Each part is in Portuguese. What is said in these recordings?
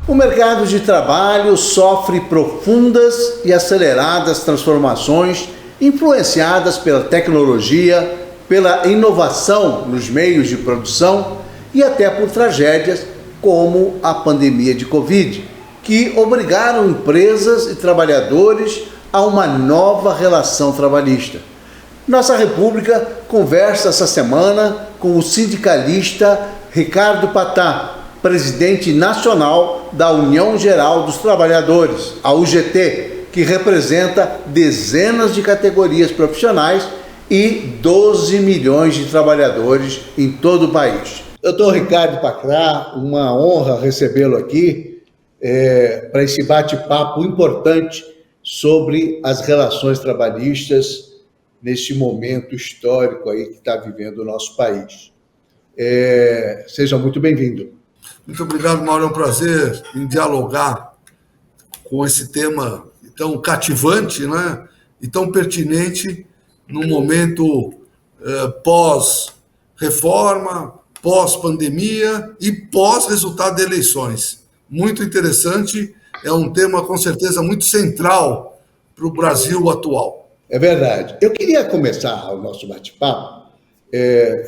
O mercado de trabalho sofre profundas e aceleradas transformações influenciadas pela tecnologia, pela inovação nos meios de produção e até por tragédias como a pandemia de Covid, que obrigaram empresas e trabalhadores a uma nova relação trabalhista. Nossa República conversa essa semana com o sindicalista Ricardo Patá, presidente nacional da União Geral dos Trabalhadores, a UGT, que representa dezenas de categorias profissionais e 12 milhões de trabalhadores em todo o país. Doutor Ricardo Patá, uma honra recebê-lo aqui para esse bate-papo importante sobre as relações trabalhistas neste momento histórico aí que está vivendo o nosso país. Seja muito bem-vindo. Muito obrigado, Mauro. É um prazer em dialogar com esse tema tão cativante, né? E tão pertinente num momento pós-reforma, pós-pandemia e pós-resultado de eleições. Muito interessante, é um tema com certeza muito central para o Brasil atual. É verdade. Eu queria começar o nosso bate-papo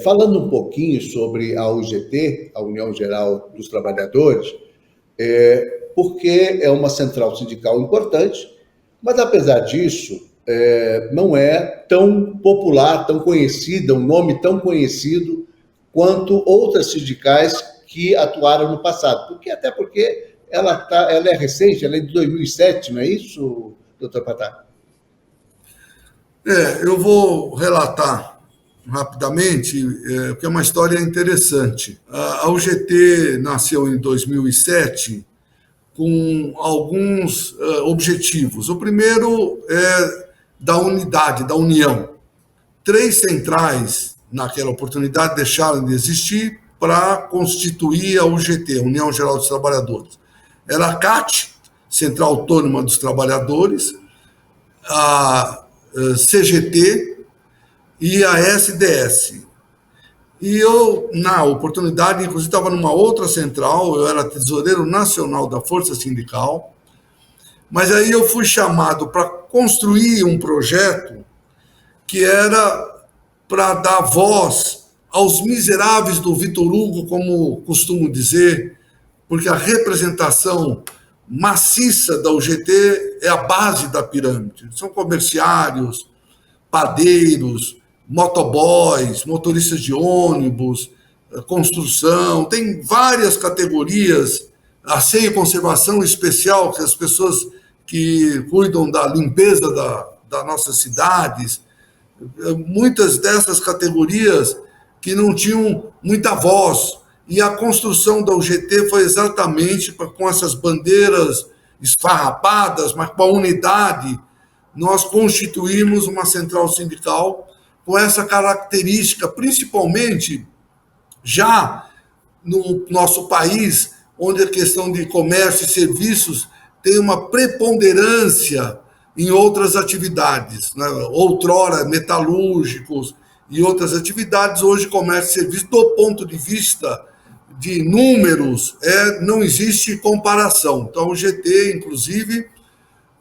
falando um pouquinho sobre a UGT, a União Geral dos Trabalhadores, porque é uma central sindical importante, mas apesar disso, não é tão popular, tão conhecida, um nome tão conhecido quanto outras sindicais que atuaram no passado. Até porque ela é recente, ela é de 2007, não é isso, doutor Patá? Eu vou relatar rapidamente, porque é uma história interessante. A UGT nasceu em 2007 com alguns objetivos. O primeiro é da unidade, da união. 3 centrais, naquela oportunidade, deixaram de existir para constituir a UGT, a União Geral dos Trabalhadores. Era a CAT, Central Autônoma dos Trabalhadores, a CGT e a SDS. E eu, na oportunidade, inclusive estava numa outra central, eu era tesoureiro nacional da Força Sindical, mas aí eu fui chamado para construir um projeto que era para dar voz aos miseráveis do Vitor Hugo, como costumo dizer, porque a representação maciça da UGT é a base da pirâmide. São comerciários, padeiros, motoboys, motoristas de ônibus, construção, tem várias categorias, asseio e conservação especial, que as pessoas que cuidam da limpeza das nossas cidades, muitas dessas categorias que não tinham muita voz. E a construção da UGT foi exatamente com essas bandeiras esfarrapadas, mas com a unidade, nós constituímos uma central sindical com essa característica, principalmente já no nosso país, onde a questão de comércio e serviços tem uma preponderância em outras atividades, né? Outrora metalúrgicos e outras atividades, hoje comércio e serviço, do ponto de vista de números, não existe comparação. Então, o GT, inclusive,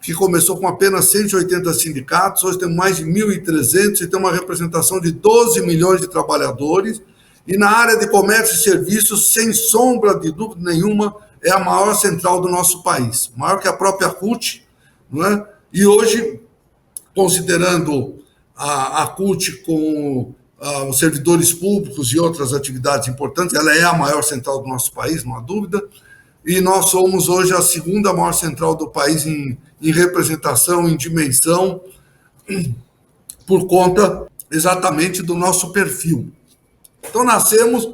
que começou com apenas 180 sindicatos, hoje tem mais de 1.300 e tem uma representação de 12 milhões de trabalhadores. E na área de comércio e serviços, sem sombra de dúvida nenhuma, é a maior central do nosso país, maior que a própria CUT, não é? E hoje, considerando a CUT com os servidores públicos e outras atividades importantes, ela é a maior central do nosso país, não há dúvida, e nós somos hoje a segunda maior central do país em representação, em dimensão, por conta exatamente do nosso perfil. Então, nascemos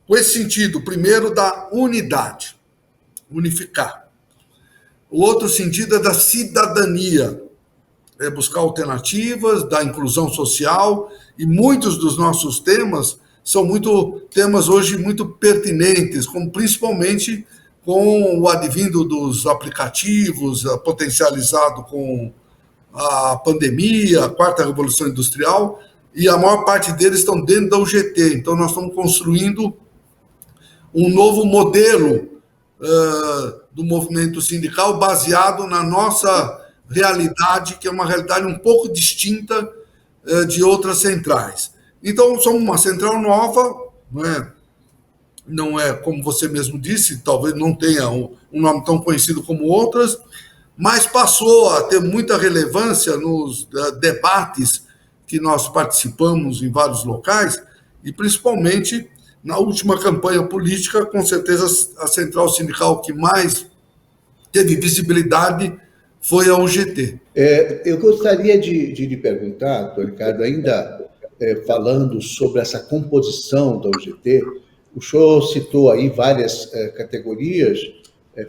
com esse sentido, primeiro, da unidade, unificar. O outro sentido é da cidadania, é buscar alternativas, da inclusão social, e muitos dos nossos temas são temas hoje muito pertinentes, como principalmente com o advindo dos aplicativos, potencializado com a pandemia, a quarta revolução industrial, e a maior parte deles estão dentro da UGT. Então, nós estamos construindo um novo modelo do movimento sindical, baseado na nossa realidade, que é uma realidade um pouco distinta de outras centrais. Então, somos uma central nova, não é, como você mesmo disse, talvez não tenha um nome tão conhecido como outras, mas passou a ter muita relevância nos debates que nós participamos em vários locais, e principalmente na última campanha política, com certeza a central sindical que mais teve visibilidade foi a UGT. Eu gostaria de lhe perguntar, doutor Ricardo, ainda falando sobre essa composição da UGT, o senhor citou aí várias categorias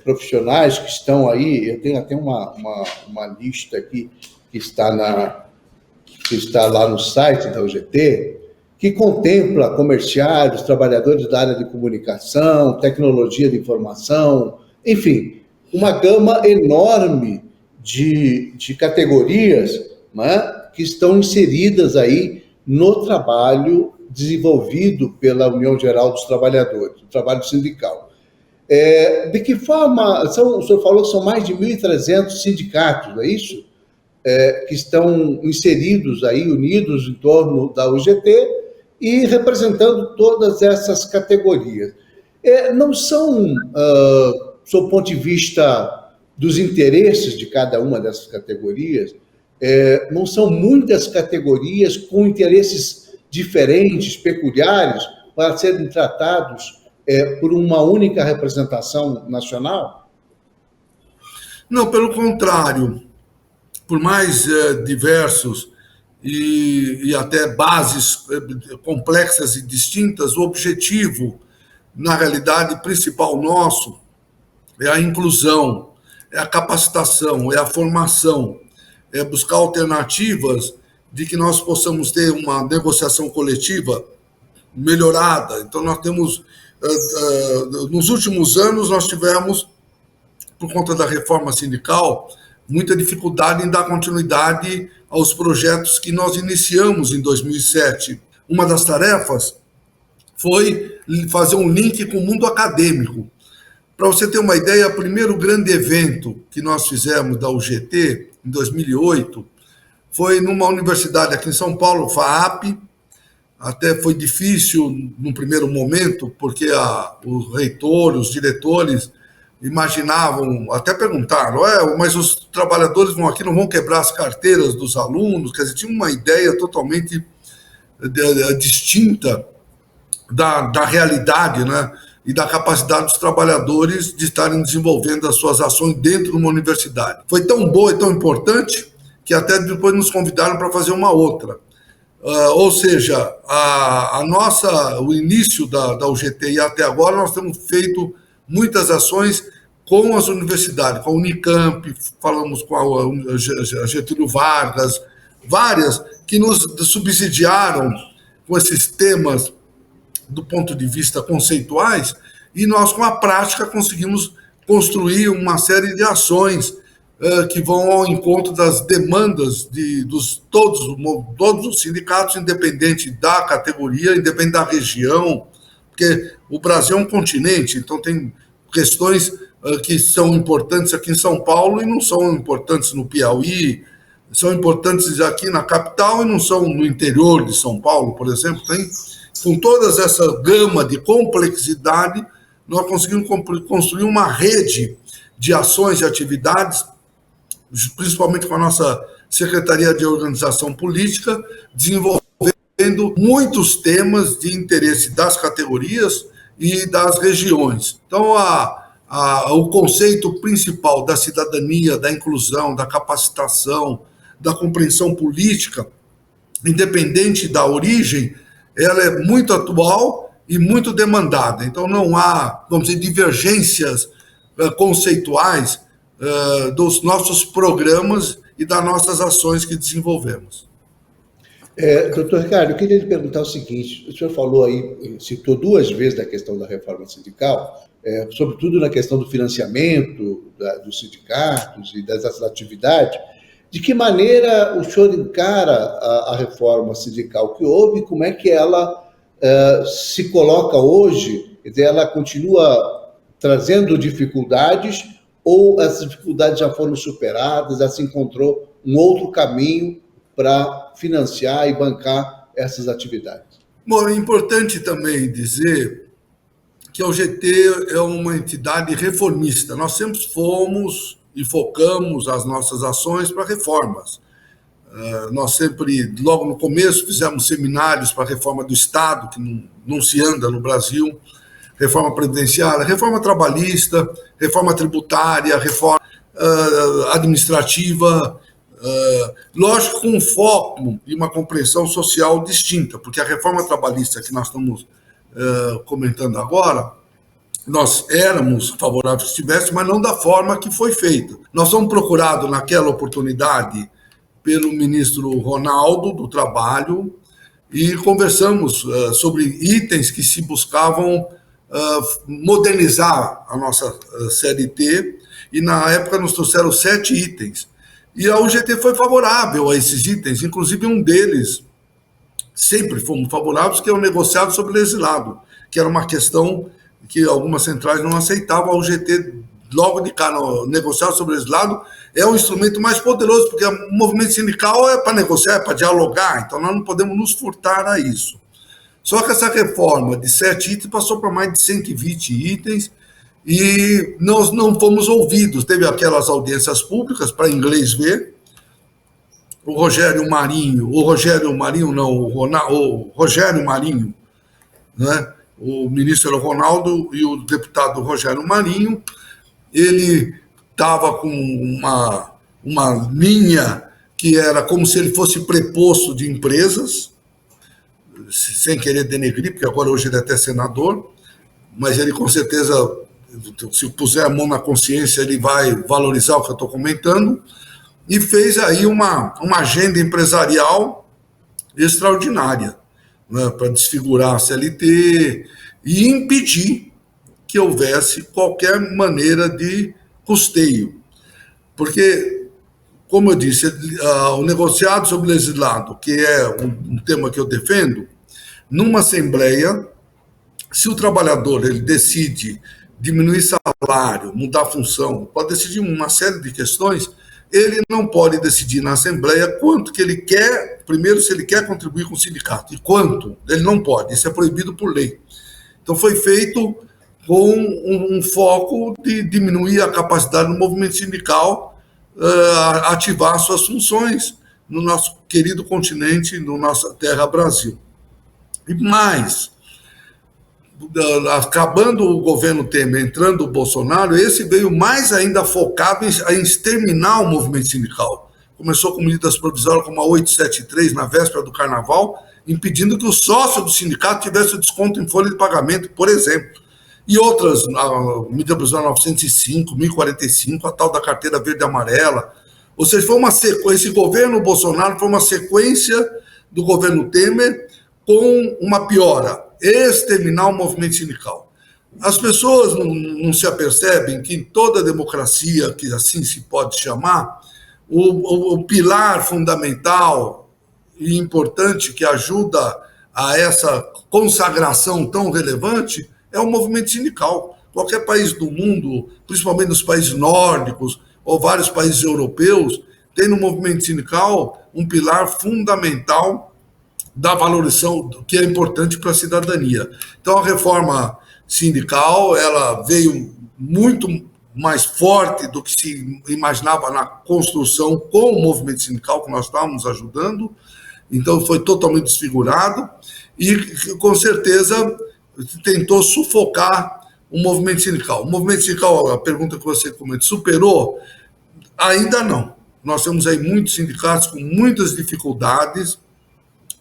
profissionais que estão aí, eu tenho até uma lista aqui que está lá no site da UGT, que contempla comerciários, trabalhadores da área de comunicação, tecnologia de informação, enfim, uma gama enorme de categorias, né, que estão inseridas aí no trabalho desenvolvido pela União Geral dos Trabalhadores, o trabalho sindical. De que forma, o senhor falou que são mais de 1.300 sindicatos, não é isso? Que estão inseridos aí, unidos em torno da UGT e representando todas essas categorias. Não são, sob o ponto de vista dos interesses de cada uma dessas categorias, não são muitas categorias com interesses diferentes, peculiares, para serem tratados por uma única representação nacional? Não, pelo contrário. Por mais diversos e até bases complexas e distintas, o objetivo, na realidade, principal nosso é a inclusão, é a capacitação, é a formação, é buscar alternativas de que nós possamos ter uma negociação coletiva melhorada. Então, nós temos, nos últimos anos, nós tivemos, por conta da reforma sindical, muita dificuldade em dar continuidade aos projetos que nós iniciamos em 2007. Uma das tarefas foi fazer um link com o mundo acadêmico. Para você ter uma ideia, o primeiro grande evento que nós fizemos da UGT, em 2008, foi numa universidade aqui em São Paulo, FAAP. Até foi difícil no primeiro momento, porque o reitor, os diretores, imaginavam, até perguntaram, mas os trabalhadores vão aqui, não vão quebrar as carteiras dos alunos? Quer dizer, tinha uma ideia totalmente distinta da realidade, né, e da capacidade dos trabalhadores de estarem desenvolvendo as suas ações dentro de uma universidade. Foi tão boa e tão importante que até depois nos convidaram para fazer uma outra. Ou seja, o início da UGT e até agora nós temos feito muitas ações com as universidades, com a Unicamp, falamos com a Getúlio Vargas, várias que nos subsidiaram com esses temas do ponto de vista conceituais, e nós, com a prática, conseguimos construir uma série de ações que vão ao encontro das demandas de todos os sindicatos, independente da categoria, independente da região, porque o Brasil é um continente, então tem questões que são importantes aqui em São Paulo e não são importantes no Piauí, são importantes aqui na capital e não são no interior de São Paulo, por exemplo. Com toda essa gama de complexidade, nós conseguimos construir uma rede de ações e atividades, principalmente com a nossa Secretaria de Organização Política, desenvolvendo muitos temas de interesse das categorias e das regiões. Então, o conceito principal da cidadania, da inclusão, da capacitação, da compreensão política, independente da origem, ela é muito atual e muito demandada. Então, não há, vamos dizer, divergências conceituais dos nossos programas e das nossas ações que desenvolvemos. Doutor Ricardo, eu queria lhe perguntar o seguinte: o senhor falou aí, citou 2 vezes da questão da reforma sindical, sobretudo na questão do financiamento dos sindicatos e das atividades. De que maneira o senhor encara a reforma sindical que houve, como é que ela se coloca hoje? Quer dizer, ela continua trazendo dificuldades ou as dificuldades já foram superadas, já se encontrou um outro caminho para financiar e bancar essas atividades? Bom, é importante também dizer que a UGT é uma entidade reformista. Nós sempre fomos e focamos as nossas ações para reformas. Nós sempre, logo no começo, fizemos seminários para a reforma do Estado, que não se anda no Brasil, reforma previdenciária, reforma trabalhista, reforma tributária, reforma administrativa, lógico, com um foco e uma compreensão social distinta, porque a reforma trabalhista que nós estamos comentando agora, nós éramos favoráveis que tivesse, mas não da forma que foi feita. Nós fomos procurados naquela oportunidade pelo ministro Ronaldo, do Trabalho, e conversamos sobre itens que se buscavam modernizar a nossa CLT, e na época nos trouxeram 7 itens. E a UGT foi favorável a esses itens, inclusive um deles, sempre fomos favoráveis, que é o negociado sobre legislado, que era uma questão que algumas centrais não aceitavam. A UGT, logo de cara, o negociado sobre legislado é o instrumento mais poderoso, porque o movimento sindical é para negociar, é para dialogar, então nós não podemos nos furtar a isso. Só que essa reforma de 7 itens passou para mais de 120 itens e nós não fomos ouvidos. Teve aquelas audiências públicas para inglês ver. O Rogério Marinho, né? O ministro era o Ronaldo e o deputado Rogério Marinho, ele estava com uma linha que era como se ele fosse preposto de empresas, sem querer denegrir, porque agora hoje ele é até senador, mas ele com certeza, se puser a mão na consciência, ele vai valorizar o que eu estou comentando, e fez aí uma agenda empresarial extraordinária, né, para desfigurar a CLT e impedir que houvesse qualquer maneira de custeio. Porque, como eu disse, o negociado sobre legislado, que é um tema que eu defendo, numa assembleia, se o trabalhador ele decide diminuir salário, mudar função, pode decidir uma série de questões, ele não pode decidir na Assembleia quanto que ele quer, primeiro, se ele quer contribuir com o sindicato, e quanto, ele não pode, isso é proibido por lei. Então foi feito com um foco de diminuir a capacidade do movimento sindical ativar suas funções no nosso querido continente, na nossa terra Brasil. E mais, acabando o governo Temer, entrando o Bolsonaro, esse veio mais ainda focado em exterminar o movimento sindical. Começou com medidas provisórias como a 873, na véspera do Carnaval, impedindo que o sócio do sindicato tivesse o desconto em folha de pagamento, por exemplo. E outras, a medida provisória 905, 1045, a tal da carteira verde e amarela. Ou seja, foi uma sequência, esse governo Bolsonaro foi uma sequência do governo Temer com uma piora, exterminar o movimento sindical. As pessoas não se apercebem que em toda democracia, que assim se pode chamar, o pilar fundamental e importante que ajuda a essa consagração tão relevante é o movimento sindical. Qualquer país do mundo, principalmente nos países nórdicos ou vários países europeus, tem no movimento sindical um pilar fundamental da valorização que é importante para a cidadania. Então, a reforma sindical ela veio muito mais forte do que se imaginava na construção com o movimento sindical que nós estávamos ajudando. Então, foi totalmente desfigurado e, com certeza, tentou sufocar o movimento sindical. O movimento sindical, a pergunta que você comentou, superou? Ainda não. Nós temos aí muitos sindicatos com muitas dificuldades,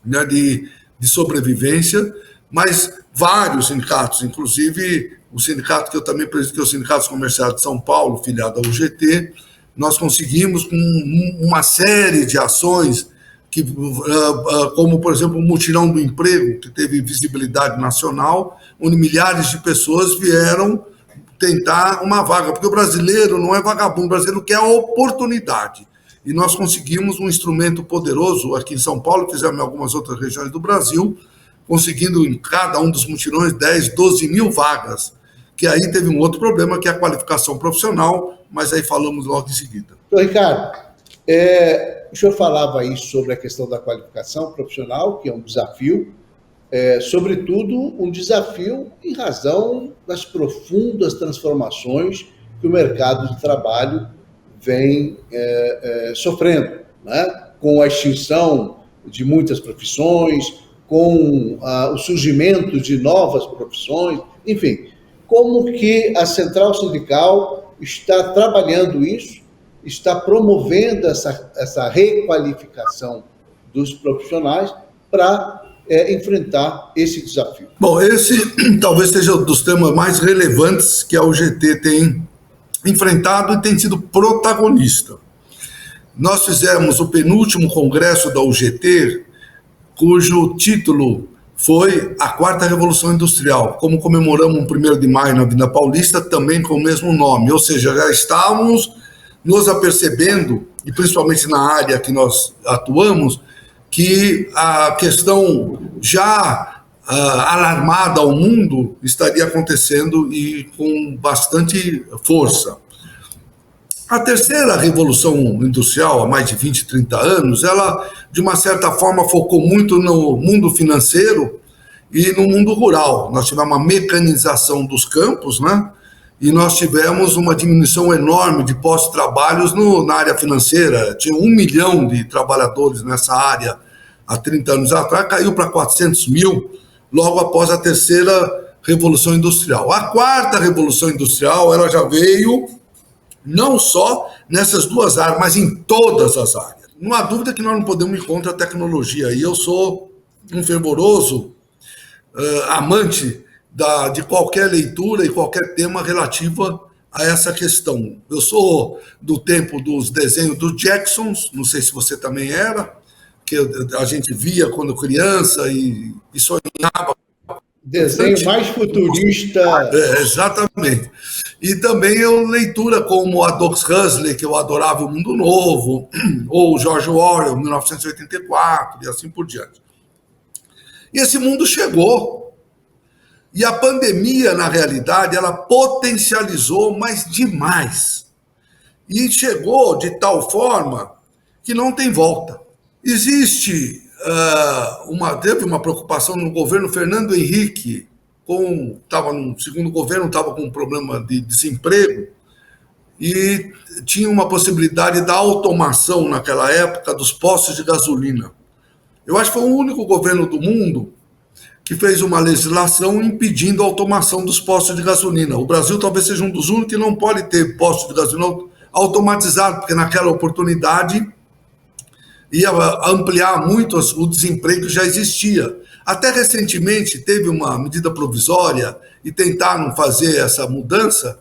né, de sobrevivência, mas vários sindicatos, inclusive o sindicato que eu também presido, que é o Sindicato Comercial de São Paulo, filiado ao UGT, nós conseguimos com uma série de ações, como, por exemplo, o Mutirão do Emprego, que teve visibilidade nacional, onde milhares de pessoas vieram tentar uma vaga, porque o brasileiro não é vagabundo, o brasileiro quer a oportunidade. E nós conseguimos um instrumento poderoso aqui em São Paulo, fizemos em algumas outras regiões do Brasil, conseguindo em cada um dos mutirões 10, 12 mil vagas, que aí teve um outro problema, que é a qualificação profissional, mas aí falamos logo em seguida. Então, Ricardo, o senhor falava aí sobre a questão da qualificação profissional, que é um desafio, sobretudo um desafio em razão das profundas transformações que o mercado de trabalho vem sofrendo, né? Com a extinção de muitas profissões, com o surgimento de novas profissões, enfim, como que a Central Sindical está trabalhando isso, está promovendo essa requalificação dos profissionais para enfrentar esse desafio. Bom, esse talvez seja um dos temas mais relevantes que a UGT tem enfrentado e tem sido protagonista. Nós fizemos o penúltimo congresso da UGT, cujo título foi a Quarta Revolução Industrial. Como comemoramos o 1º de maio na Avenida Paulista, também com o mesmo nome. Ou seja, já estávamos nos apercebendo, e principalmente na área que nós atuamos, que a questão já alarmada ao mundo estaria acontecendo e com bastante força. A terceira revolução industrial, há mais de 20, 30 anos, ela, de uma certa forma, focou muito no mundo financeiro e no mundo rural. Nós tivemos uma mecanização dos campos, né? E nós tivemos uma diminuição enorme de postos de trabalho na área financeira. Tinha 1 milhão de trabalhadores nessa área há 30 anos atrás, caiu para 400 mil logo após a terceira revolução industrial. A quarta revolução industrial, ela já veio não só nessas duas áreas, mas em todas as áreas. Não há dúvida que nós não podemos ir contra a tecnologia. E eu sou um fervoroso amante de qualquer leitura e qualquer tema relativo a essa questão. Eu sou do tempo dos desenhos dos Jacksons, não sei se você também era, que a gente via quando criança e sonhava. Desenho mais futurista. Exatamente. E também leitura como a Aldous Huxley, que eu adorava, O Mundo Novo, ou George Orwell, 1984, e assim por diante. E esse mundo chegou. E a pandemia, na realidade, ela potencializou, mas demais. E chegou de tal forma que não tem volta. Existe teve uma preocupação no governo Fernando Henrique, estava no segundo governo, estava com um problema de desemprego, e tinha uma possibilidade da automação naquela época dos postos de gasolina. Eu acho que foi o único governo do mundo que fez uma legislação impedindo a automação dos postos de gasolina. O Brasil talvez seja um dos únicos que não pode ter postos de gasolina automatizados, porque naquela oportunidade ia ampliar muito o desemprego que já existia. Até recentemente teve uma medida provisória e tentaram fazer essa mudança,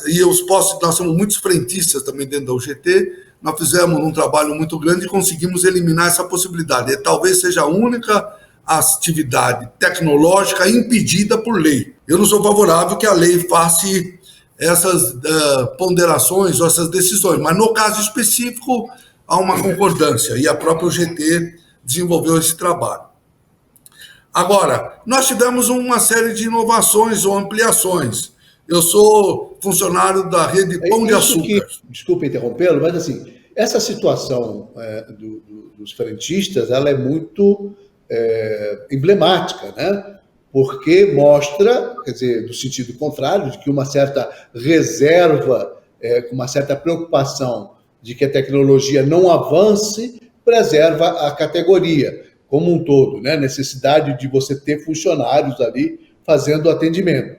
e os postos, nós somos muitos frentistas também dentro da UGT, nós fizemos um trabalho muito grande e conseguimos eliminar essa possibilidade. Talvez seja a única atividade tecnológica impedida por lei. Eu não sou favorável que a lei faça essas ponderações ou essas decisões, mas no caso específico há uma concordância, e a própria UGT desenvolveu esse trabalho. Agora, nós tivemos uma série de inovações ou ampliações. Eu sou funcionário da rede Pão de Açúcar. Desculpa interrompê-lo, mas assim, essa situação dos frentistas, ela é muito emblemática, né? Porque mostra, quer dizer, do sentido contrário, de que uma certa reserva, uma certa preocupação de que a tecnologia não avance, preserva a categoria como um todo, né? Necessidade de você ter funcionários ali fazendo atendimento.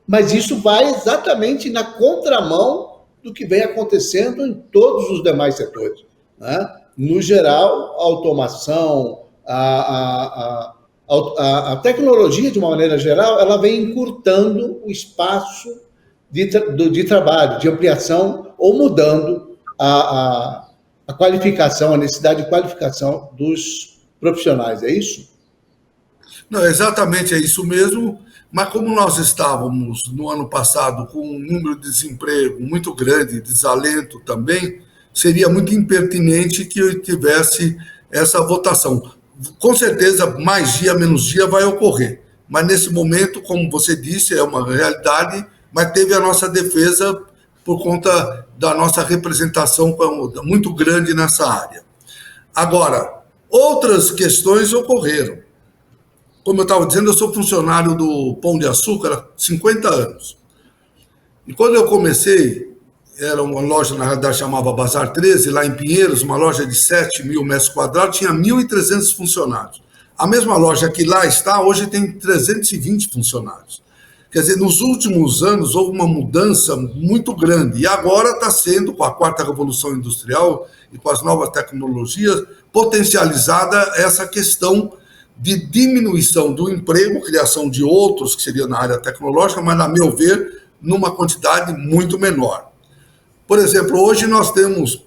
Mas isso vai exatamente na contramão do que vem acontecendo em todos os demais setores, né? No geral, a automação, a tecnologia, de uma maneira geral, ela vem encurtando o espaço de trabalho, de ampliação, ou mudando a qualificação, a necessidade de qualificação dos profissionais, é isso? Não, exatamente, é isso mesmo, mas como nós estávamos no ano passado com um número de desemprego muito grande, desalento também, seria muito impertinente que eu tivesse essa votação. Com certeza, mais dia, menos dia vai ocorrer, mas nesse momento, como você disse, é uma realidade, mas teve a nossa defesa por conta da nossa representação muito grande nessa área. Agora, outras questões ocorreram. Como eu estava dizendo, eu sou funcionário do Pão de Açúcar há 50 anos. E quando eu comecei, era uma loja, na realidade, chamava Bazar 13, lá em Pinheiros, uma loja de 7 mil metros quadrados, tinha 1.300 funcionários. A mesma loja que lá está, hoje tem 320 funcionários. Quer dizer, nos últimos anos houve uma mudança muito grande, e agora está sendo, com a quarta revolução industrial e com as novas tecnologias, potencializada essa questão de diminuição do emprego, criação de outros, que seria na área tecnológica, mas, a meu ver, numa quantidade muito menor. Por exemplo, hoje nós temos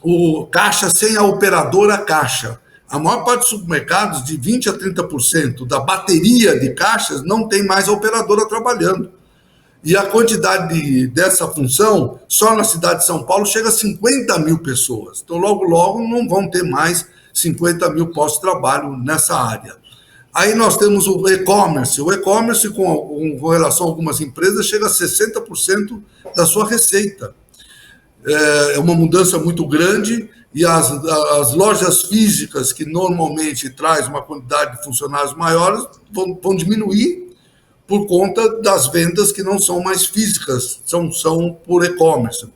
o caixa sem a operadora caixa. A maior parte dos supermercados, de 20% a 30% da bateria de caixas, não tem mais a operadora trabalhando. E a quantidade dessa função, só na cidade de São Paulo, chega a 50 mil pessoas. Então, logo, logo, não vão ter mais 50 mil postos de trabalho nessa área. Aí nós temos o e-commerce. O e-commerce, com relação a algumas empresas, chega a 60% da sua receita. É uma mudança muito grande, e as lojas físicas, que normalmente traz uma quantidade de funcionários maiores, vão diminuir por conta das vendas que não são mais físicas, são por e-commerce.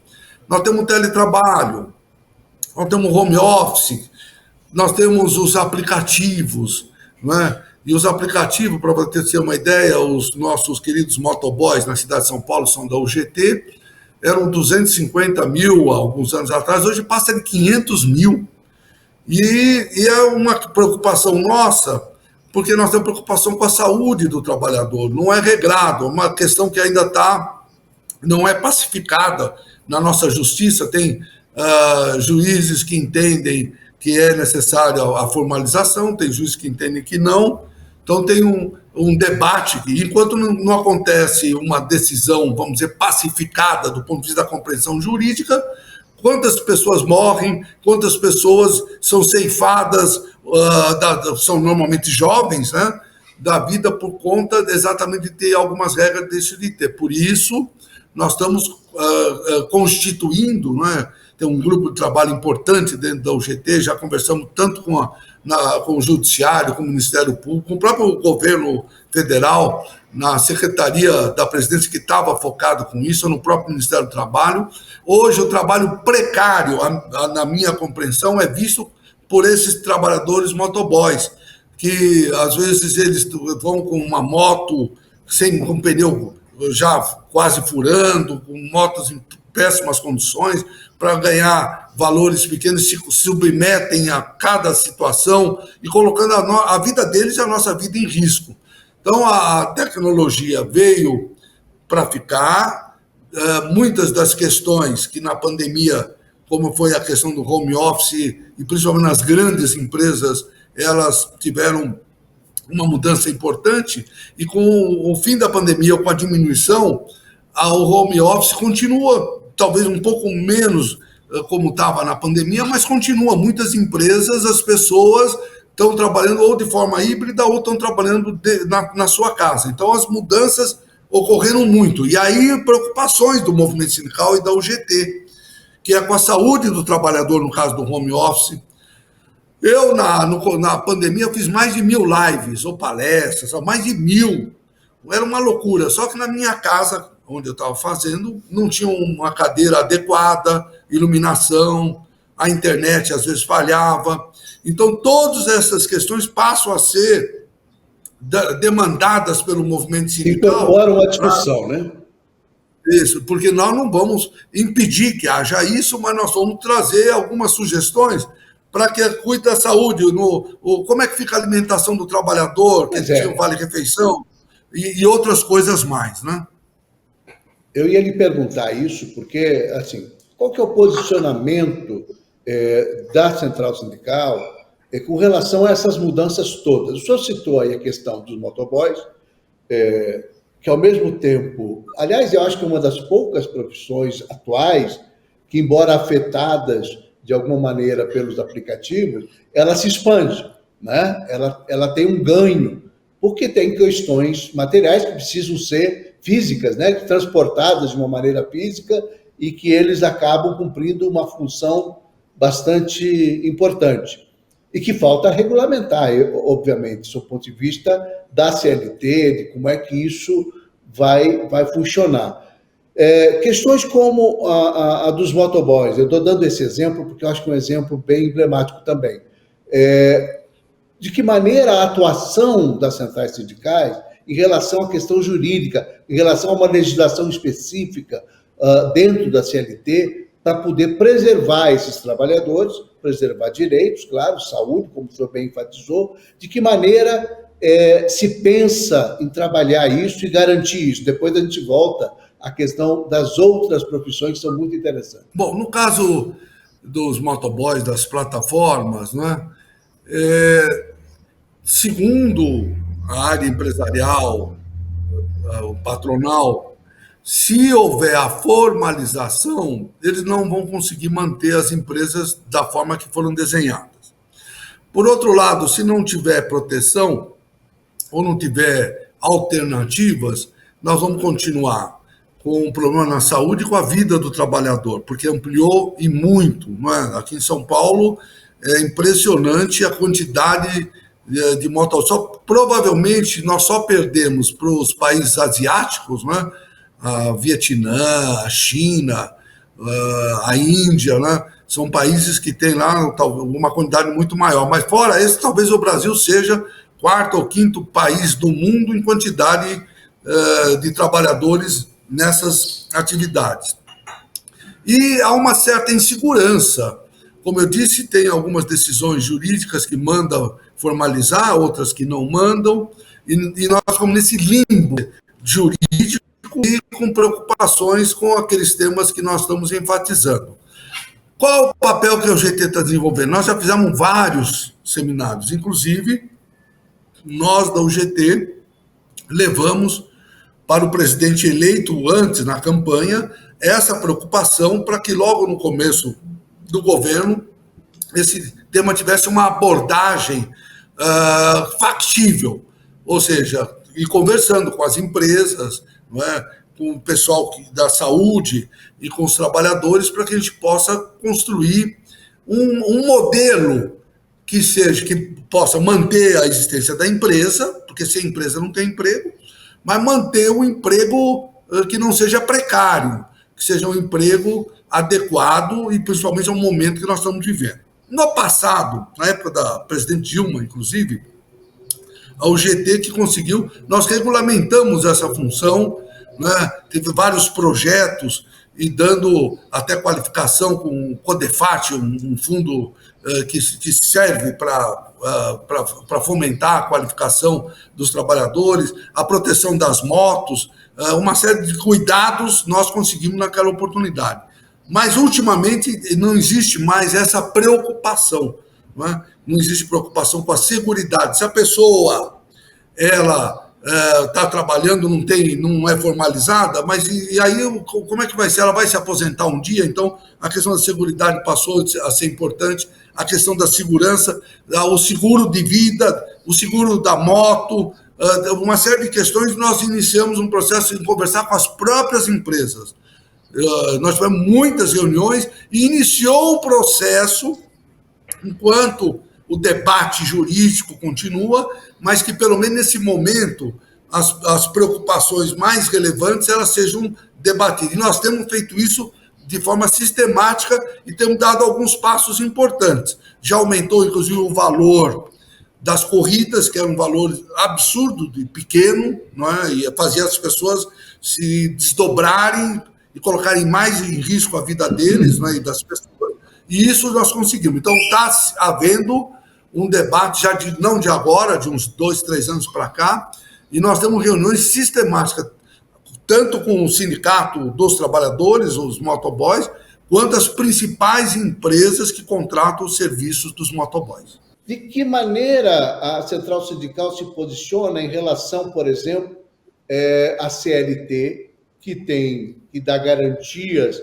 Nós temos teletrabalho, nós temos home office, nós temos os aplicativos, não é? E os aplicativos, para você ter uma ideia, os nossos queridos motoboys na cidade de São Paulo são da UGT, eram 250 mil há alguns anos atrás, hoje passa de 500 mil. E é uma preocupação nossa, porque nós temos preocupação com a saúde do trabalhador. Não é regrado, é uma questão que ainda não é pacificada na nossa justiça. Tem juízes que entendem que é necessária a formalização, tem juízes que entendem que não. Então tem um debate, que enquanto não acontece uma decisão, vamos dizer, pacificada do ponto de vista da compreensão jurídica, quantas pessoas morrem, quantas pessoas são ceifadas, são normalmente jovens, né, da vida por conta exatamente de ter algumas regras desse de ter. Por isso, nós estamos constituindo, né, tem um grupo de trabalho importante dentro da UGT, já conversamos tanto com o Judiciário, com o Ministério Público, com o próprio governo federal, na Secretaria da Presidência, que estava focado com isso, no próprio Ministério do Trabalho. Hoje, o trabalho precário, na minha compreensão, é visto por esses trabalhadores motoboys, que às vezes eles vão com uma moto com pneu já quase furando, com motos em péssimas condições, para ganhar valores pequenos, se submetem a cada situação e colocando a vida deles e a nossa vida em risco. Então, a tecnologia veio para ficar. Muitas das questões que na pandemia, como foi a questão do home office, e principalmente nas grandes empresas, elas tiveram uma mudança importante, e com o fim da pandemia, com a diminuição, o home office continua, talvez um pouco menos como estava na pandemia, mas continua. Muitas empresas, as pessoas estão trabalhando ou de forma híbrida ou estão trabalhando na sua casa. Então, as mudanças ocorreram muito. E aí, preocupações do movimento sindical e da UGT, que é com a saúde do trabalhador, no caso do home office. Eu, na pandemia, fiz mais de 1.000 lives ou palestras, mais de 1.000. Era uma loucura. Só que na minha casa, onde eu estava fazendo, não tinha uma cadeira adequada, iluminação, a internet às vezes falhava. Então, todas essas questões passam a ser demandadas pelo movimento sindical. Incorporam a discussão, né? Isso, porque nós não vamos impedir que haja isso, mas nós vamos trazer algumas sugestões para que cuide da saúde, como é que fica a alimentação do trabalhador, que tinha o vale-refeição e outras coisas mais, né? Eu ia lhe perguntar isso, porque, assim, qual que é o posicionamento da Central Sindical com relação a essas mudanças todas? O senhor citou aí a questão dos motoboys, que ao mesmo tempo... Aliás, eu acho que é uma das poucas profissões atuais que, embora afetadas de alguma maneira pelos aplicativos, ela se expande, né? Ela tem um ganho porque tem questões materiais que precisam ser físicas, né, transportadas de uma maneira física, e que eles acabam cumprindo uma função bastante importante. E que falta regulamentar, obviamente, do ponto de vista da CLT, de como é que isso vai funcionar. Questões como a dos motoboys, eu estou dando esse exemplo porque eu acho que é um exemplo bem emblemático também. De que maneira a atuação das centrais sindicais em relação à questão jurídica, em relação a uma legislação específica dentro da CLT, para poder preservar esses trabalhadores, preservar direitos, claro, saúde, como o senhor bem enfatizou, de que maneira se pensa em trabalhar isso e garantir isso. Depois a gente volta à questão das outras profissões que são muito interessantes. Bom, no caso dos motoboys, das plataformas, né, segundo a área empresarial, o patronal, se houver a formalização, eles não vão conseguir manter as empresas da forma que foram desenhadas. Por outro lado, se não tiver proteção ou não tiver alternativas, nós vamos continuar com um problema na saúde e com a vida do trabalhador, porque ampliou e muito. Não é? Aqui em São Paulo é impressionante a quantidade de motos. Provavelmente nós só perdemos para os países asiáticos, né? A Vietnã, a China, a Índia, né? São países que têm lá uma quantidade muito maior. Mas fora esse, talvez o Brasil seja quarto ou quinto país do mundo em quantidade de trabalhadores nessas atividades. E há uma certa insegurança. Como eu disse, tem algumas decisões jurídicas que mandam formalizar, outras que não mandam, e nós estamos nesse limbo jurídico e com preocupações com aqueles temas que nós estamos enfatizando. Qual o papel que a UGT está desenvolvendo? Nós já fizemos vários seminários, inclusive nós da UGT levamos para o presidente eleito antes, na campanha, essa preocupação para que logo no começo do governo esse tema tivesse uma abordagem factível, ou seja, e conversando com as empresas, não é, com o pessoal da saúde e com os trabalhadores, para que a gente possa construir um modelo que possa manter a existência da empresa, porque sem empresa não tem emprego, mas manter um emprego que não seja precário, que seja um emprego adequado e principalmente ao momento que nós estamos vivendo. No passado, na época da presidente Dilma, inclusive, a UGT que conseguiu, nós regulamentamos essa função, né? Teve vários projetos e dando até qualificação com o CODEFAT, um fundo que serve para fomentar a qualificação dos trabalhadores, a proteção das motos, uma série de cuidados nós conseguimos naquela oportunidade. Mas, ultimamente, não existe mais essa preocupação. Não é? Não existe preocupação com a seguridade. Se a pessoa ela está trabalhando, não é formalizada, mas e aí como é que vai ser? Ela vai se aposentar um dia? Então, a questão da seguridade passou a ser importante, a questão da segurança, o seguro de vida, o seguro da moto, uma série de questões. Nós iniciamos um processo de conversar com as próprias empresas. Nós tivemos muitas reuniões e iniciou um processo, enquanto o debate jurídico continua, mas que pelo menos nesse momento as preocupações mais relevantes elas sejam debatidas. E nós temos feito isso de forma sistemática e temos dado alguns passos importantes. Já aumentou, inclusive, o valor das corridas, que era um valor absurdo de pequeno, não é? E fazia as pessoas se desdobrarem e colocarem mais em risco a vida deles, né, e das pessoas. E isso nós conseguimos. Então, está havendo um debate, não de agora, de uns 2, 3 anos para cá, e nós temos reuniões sistemáticas, tanto com o sindicato dos trabalhadores, os motoboys, quanto as principais empresas que contratam os serviços dos motoboys. De que maneira a Central Sindical se posiciona em relação, por exemplo, à CLT, que dá garantias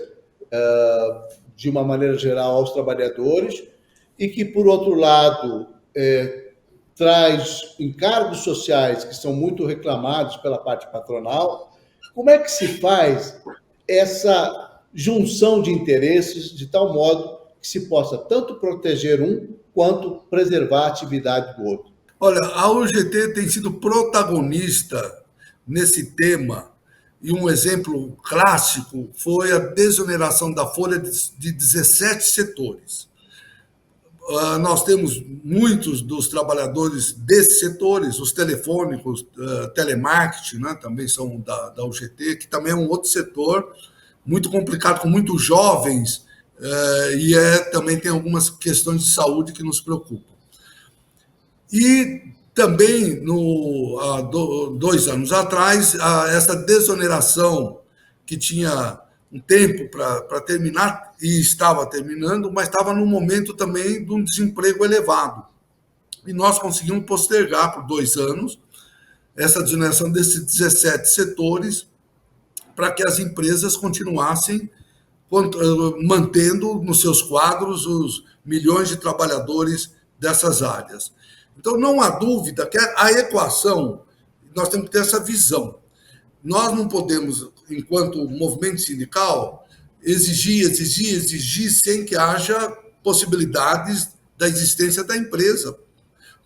de uma maneira geral aos trabalhadores e que, por outro lado, traz encargos sociais que são muito reclamados pela parte patronal. Como é que se faz essa junção de interesses de tal modo que se possa tanto proteger um quanto preservar a atividade do outro? Olha, a UGT tem sido protagonista nesse tema, e um exemplo clássico foi a desoneração da folha de 17 setores. Nós temos muitos dos trabalhadores desses setores, os telefônicos, telemarketing, né, também são da UGT, que também é um outro setor muito complicado, com muitos jovens, e também tem algumas questões de saúde que nos preocupam. E também, há 2 anos atrás, essa desoneração que tinha um tempo para terminar, e estava terminando, mas estava num momento também de um desemprego elevado. E nós conseguimos postergar por 2 anos essa desoneração desses 17 setores para que as empresas continuassem mantendo nos seus quadros os milhões de trabalhadores dessas áreas. Então, não há dúvida que a equação, nós temos que ter essa visão. Nós não podemos, enquanto movimento sindical, exigir sem que haja possibilidades da existência da empresa.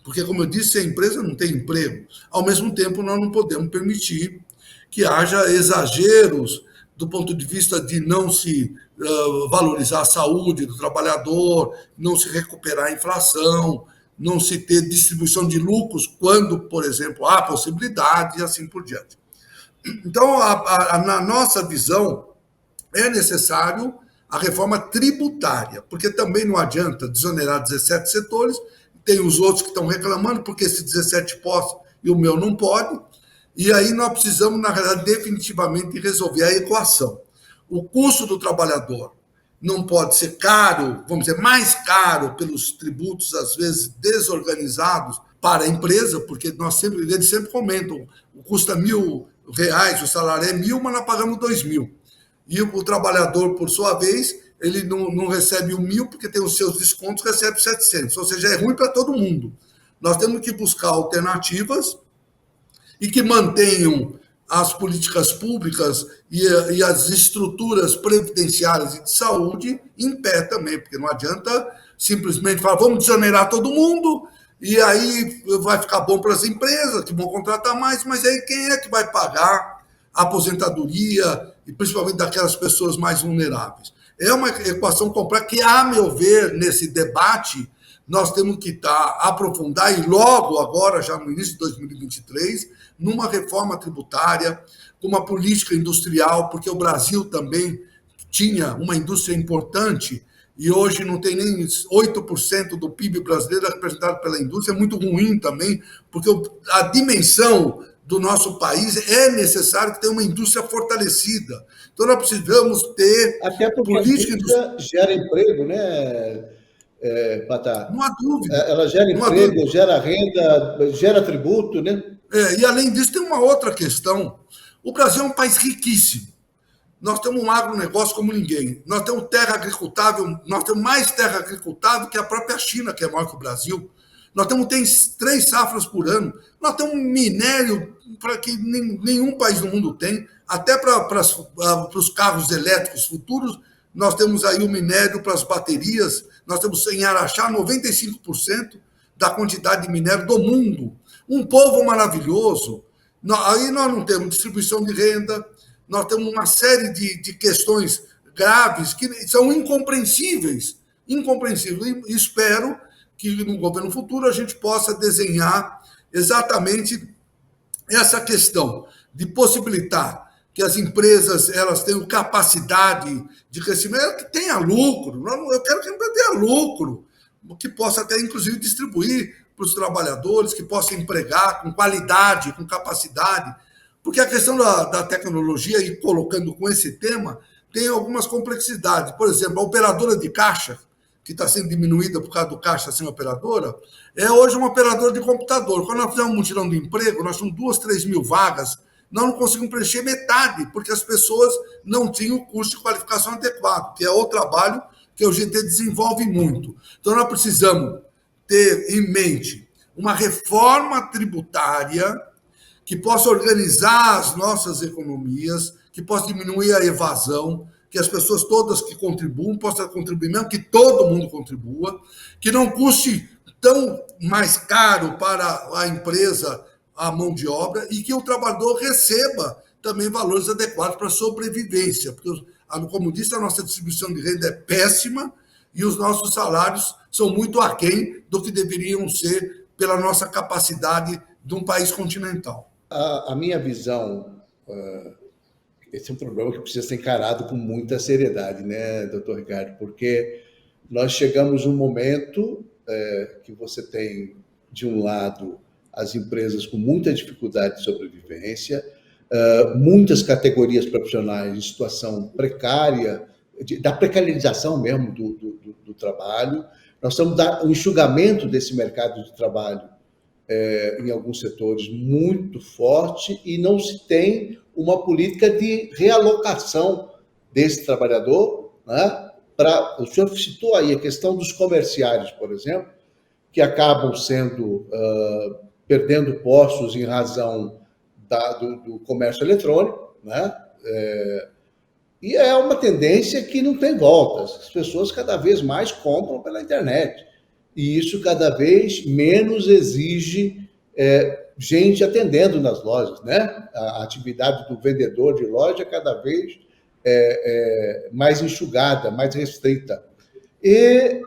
Porque, como eu disse, a empresa não tem emprego. Ao mesmo tempo, nós não podemos permitir que haja exageros do ponto de vista de não se valorizar a saúde do trabalhador, não se recuperar a inflação, não se ter distribuição de lucros quando, por exemplo, há possibilidade e assim por diante. Então, na nossa visão, é necessário a reforma tributária, porque também não adianta desonerar 17 setores, tem os outros que estão reclamando porque esse 17 pode e o meu não pode, e aí nós precisamos, na realidade, definitivamente resolver a equação. O custo do trabalhador não pode ser caro, vamos dizer, mais caro pelos tributos, às vezes, desorganizados para a empresa, porque eles sempre comentam, custa R$1.000, o salário é 1.000, mas nós pagamos 2.000. E o trabalhador, por sua vez, ele não recebe 1.000 porque tem os seus descontos, recebe 700. Ou seja, é ruim para todo mundo. Nós temos que buscar alternativas e que mantenham as políticas públicas e as estruturas previdenciárias e de saúde em pé também, porque não adianta simplesmente falar, vamos desonerar todo mundo, e aí vai ficar bom para as empresas, que vão contratar mais, mas aí quem é que vai pagar a aposentadoria, e principalmente daquelas pessoas mais vulneráveis? É uma equação complexa que, a meu ver, nesse debate, nós temos que aprofundar, e logo agora, já no início de 2023, numa reforma tributária, com uma política industrial, porque o Brasil também tinha uma indústria importante, e hoje não tem nem 8% do PIB brasileiro representado pela indústria, é muito ruim também, porque a dimensão do nosso país é necessário que tenha uma indústria fortalecida. Então, nós precisamos ter até porque política industrial. Gera emprego, né, Patá? Não há dúvida. Ela gera emprego, gera renda, gera tributo, né? E, além disso, tem uma outra questão. O Brasil é um país riquíssimo. Nós temos um agronegócio como ninguém. Nós temos terra agricultável, nós temos mais terra agricultável que a própria China, que é maior que o Brasil. Nós temos 3 safras por ano. Nós temos um minério para que nenhum país do mundo tem. Até para os carros elétricos futuros, nós temos aí o minério para as baterias. Nós temos em Araxá 95% da quantidade de minério do mundo. Um povo maravilhoso. Aí nós não temos distribuição de renda, nós temos uma série de questões graves que são incompreensíveis. E espero que no governo futuro a gente possa desenhar exatamente essa questão de possibilitar que as empresas elas tenham capacidade de crescimento, que tenha lucro. Eu quero que a empresa tenha lucro, que possa até, inclusive, distribuir para os trabalhadores, que possa empregar com qualidade, com capacidade. Porque a questão da tecnologia, e colocando com esse tema, tem algumas complexidades. Por exemplo, a operadora de caixa, que está sendo diminuída por causa do caixa sem operadora, é hoje uma operadora de computador. Quando nós fizemos um mutirão de emprego, nós tínhamos 2, 3 mil vagas, nós não conseguimos preencher metade, porque as pessoas não tinham o curso de qualificação adequado, que é o trabalho que a UGT desenvolve muito. Então, nós precisamos ter em mente uma reforma tributária que possa organizar as nossas economias, que possa diminuir a evasão, que as pessoas todas que contribuam possam contribuir, mesmo que todo mundo contribua, que não custe tão mais caro para a empresa a mão de obra e que o trabalhador receba também valores adequados para a sobrevivência, porque, como disse, a nossa distribuição de renda é péssima e os nossos salários são muito aquém do que deveriam ser pela nossa capacidade de um país continental. A minha visão, esse é um problema que precisa ser encarado com muita seriedade, né, doutor Ricardo? Porque nós chegamos num momento que você tem, de um lado, as empresas com muita dificuldade de sobrevivência, muitas categorias profissionais em situação precária, da precarização mesmo do trabalho. Nós estamos dando um enxugamento desse mercado de trabalho em alguns setores muito forte e não se tem uma política de realocação desse trabalhador, né? O senhor citou aí a questão dos comerciários, por exemplo, que acabam perdendo postos em razão do comércio eletrônico, né? E é uma tendência que não tem volta. As pessoas cada vez mais compram pela internet. E isso cada vez menos exige gente atendendo nas lojas, né? A atividade do vendedor de loja cada vez mais enxugada, mais restrita. E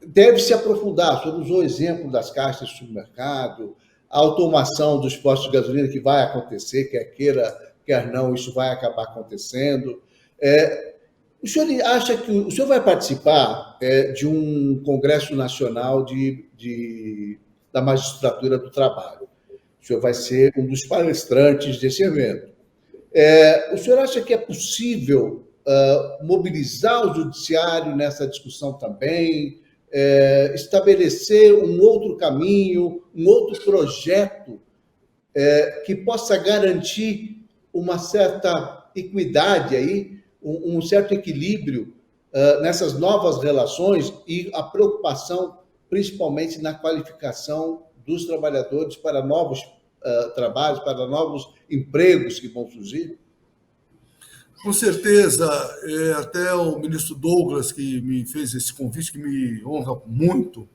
deve se aprofundar. O senhor usou o exemplo das caixas de supermercado, a automação dos postos de gasolina, que vai acontecer, quer queira, quer não, isso vai acabar acontecendo. O senhor acha que o senhor vai participar de um Congresso Nacional da Magistratura do Trabalho? O senhor vai ser um dos palestrantes desse evento. O senhor acha que é possível mobilizar o judiciário nessa discussão também, estabelecer um outro caminho, um outro projeto que possa garantir uma certa equidade aí, um certo equilíbrio nessas novas relações e a preocupação principalmente na qualificação dos trabalhadores para novos trabalhos, para novos empregos que vão surgir? Com certeza, até o ministro Douglas, que me fez esse convite, que me honra muito,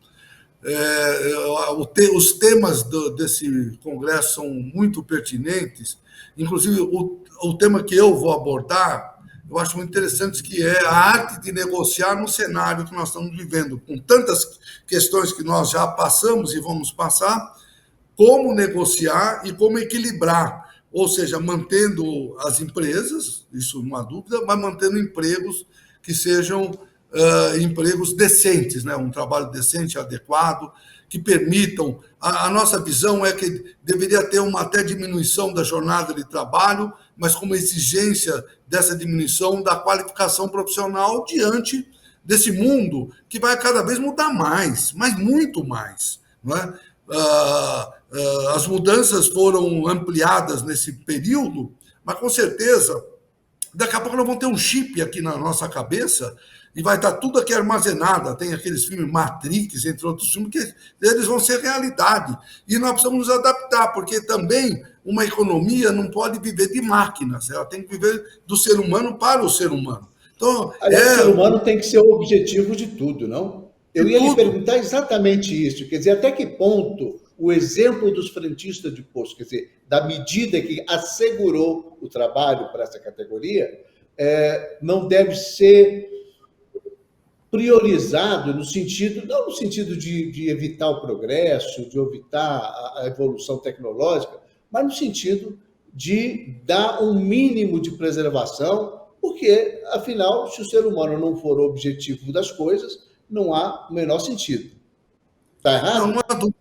os temas desse congresso são muito pertinentes, inclusive o tema que eu vou abordar, eu acho muito interessante, que é a arte de negociar no cenário que nós estamos vivendo, com tantas questões que nós já passamos e vamos passar, como negociar e como equilibrar, ou seja, mantendo as empresas, isso não há dúvida, mas mantendo empregos que sejam empregos decentes, né? Um trabalho decente, adequado, que permitam... A nossa visão é que deveria ter uma até diminuição da jornada de trabalho, mas com uma exigência dessa diminuição da qualificação profissional diante desse mundo que vai cada vez mudar mais, mas muito mais, não é? As mudanças foram ampliadas nesse período, mas com certeza, daqui a pouco nós vamos ter um chip aqui na nossa cabeça e vai estar tudo aqui armazenado. Tem aqueles filmes Matrix, entre outros filmes, que eles vão ser realidade. E nós precisamos nos adaptar, porque também uma economia não pode viver de máquinas, ela tem que viver do ser humano para o ser humano. Então, aliás, o ser humano tem que ser o objetivo de tudo, não? Eu ia lhe perguntar exatamente isso, quer dizer, até que ponto o exemplo dos frentistas de posto, quer dizer, da medida que assegurou o trabalho para essa categoria, não deve ser priorizado no sentido, não no sentido de evitar o progresso, de evitar a evolução tecnológica, mas no sentido de dar um mínimo de preservação, porque, afinal, se o ser humano não for o objetivo das coisas, não há o menor sentido. Está errado? Não há dúvida.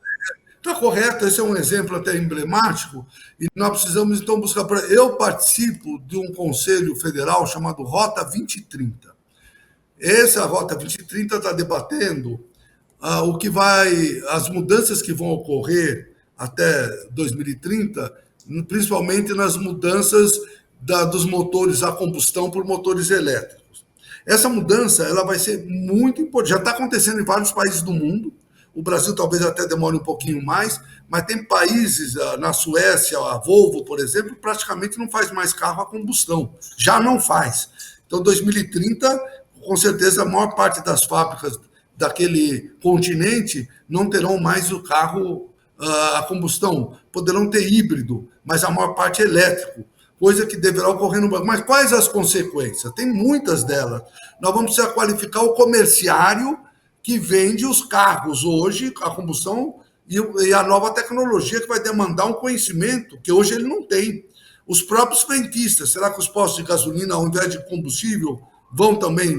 Está correto, esse é um exemplo até emblemático, e nós precisamos, então, buscar... Eu participo de um conselho federal chamado Rota 2030. Essa Rota 2030 está debatendo as mudanças que vão ocorrer até 2030, principalmente nas mudanças dos motores a combustão por motores elétricos. Essa mudança ela vai ser muito importante, já está acontecendo em vários países do mundo. O Brasil talvez até demore um pouquinho mais, mas tem países, na Suécia, a Volvo, por exemplo, praticamente não faz mais carro a combustão. Já não faz. Então, 2030, com certeza, a maior parte das fábricas daquele continente não terão mais o carro a combustão. Poderão ter híbrido, mas a maior parte é elétrico, coisa que deverá ocorrer no Brasil. Mas quais as consequências? Tem muitas delas. Nós vamos precisar qualificar o comerciário que vende os carros hoje, a combustão, e a nova tecnologia que vai demandar um conhecimento que hoje ele não tem. Os próprios frentistas, será que os postos de gasolina, ao invés de combustível, vão também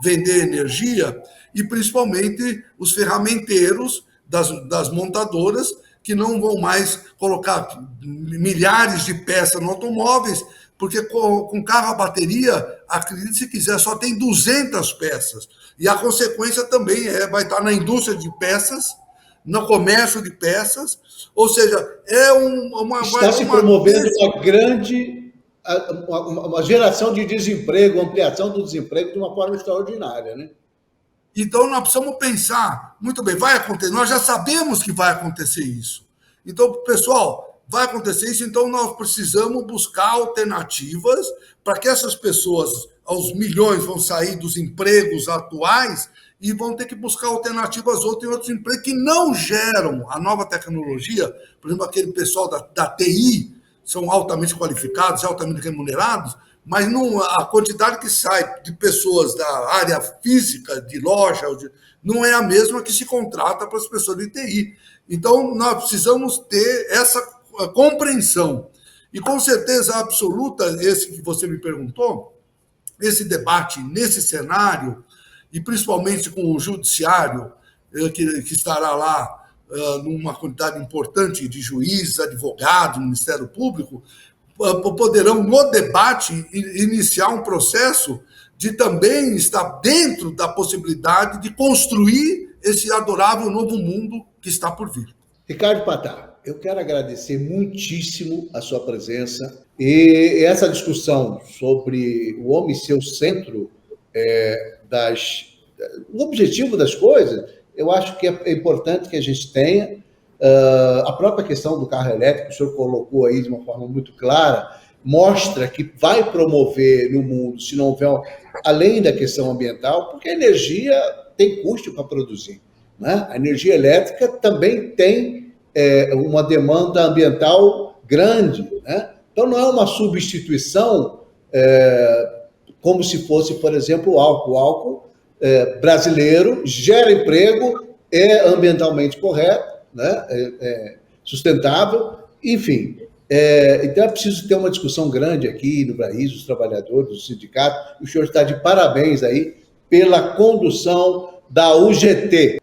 vender energia? E principalmente os ferramenteiros das montadoras, que não vão mais colocar milhares de peças no automóveis, porque com carro a bateria, acredite se quiser, só tem 200 peças. E a consequência também vai estar na indústria de peças, no comércio de peças, ou seja, está se promovendo uma grande uma geração de desemprego, ampliação do desemprego de uma forma extraordinária, né? Então, nós precisamos pensar, muito bem, vai acontecer, nós já sabemos que vai acontecer isso. Então, pessoal, vai acontecer isso, então nós precisamos buscar alternativas para que essas pessoas, aos milhões, vão sair dos empregos atuais e vão ter que buscar alternativas em outros empregos que não geram a nova tecnologia. Por exemplo, aquele pessoal da TI, são altamente qualificados, altamente remunerados, mas não, a quantidade que sai de pessoas da área física, de loja, não é a mesma que se contrata para as pessoas de TI. Então, nós precisamos ter essa compreensão. E com certeza absoluta, esse que você me perguntou, esse debate nesse cenário, e principalmente com o judiciário, que estará lá numa quantidade importante de juízes, advogados, Ministério Público, poderão, no debate, iniciar um processo de também estar dentro da possibilidade de construir esse adorável novo mundo que está por vir. Ricardo Patá, eu quero agradecer muitíssimo a sua presença e essa discussão sobre o homem ser o centro o objetivo das coisas, eu acho que é importante que a gente tenha. A própria questão do carro elétrico, o senhor colocou aí de uma forma muito clara, mostra que vai promover no mundo, se não houver, além da questão ambiental, porque a energia tem custo para produzir, né? A energia elétrica também tem uma demanda ambiental grande, né? Então não é uma substituição como se fosse, por exemplo, o álcool. O álcool brasileiro gera emprego, é ambientalmente correto, né? Sustentável, enfim. Então é preciso ter uma discussão grande aqui no país, os trabalhadores, os sindicatos. O senhor está de parabéns aí pela condução da UGT.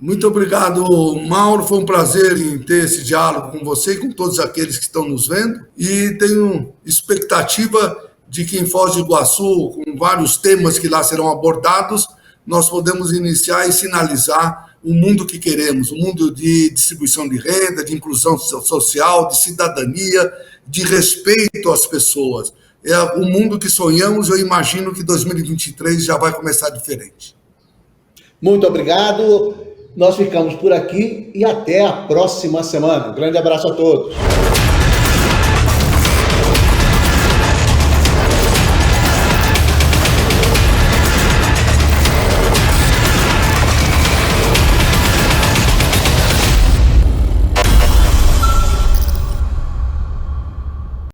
Muito obrigado, Mauro. Foi um prazer em ter esse diálogo com você e com todos aqueles que estão nos vendo. E tenho expectativa de que em Foz do Iguaçu, com vários temas que lá serão abordados, nós podemos iniciar e sinalizar o mundo que queremos, um mundo de distribuição de renda, de inclusão social, de cidadania, de respeito às pessoas. É o mundo que sonhamos. Eu imagino que 2023 já vai começar diferente. Muito obrigado. Nós ficamos por aqui e até a próxima semana. Um grande abraço a todos.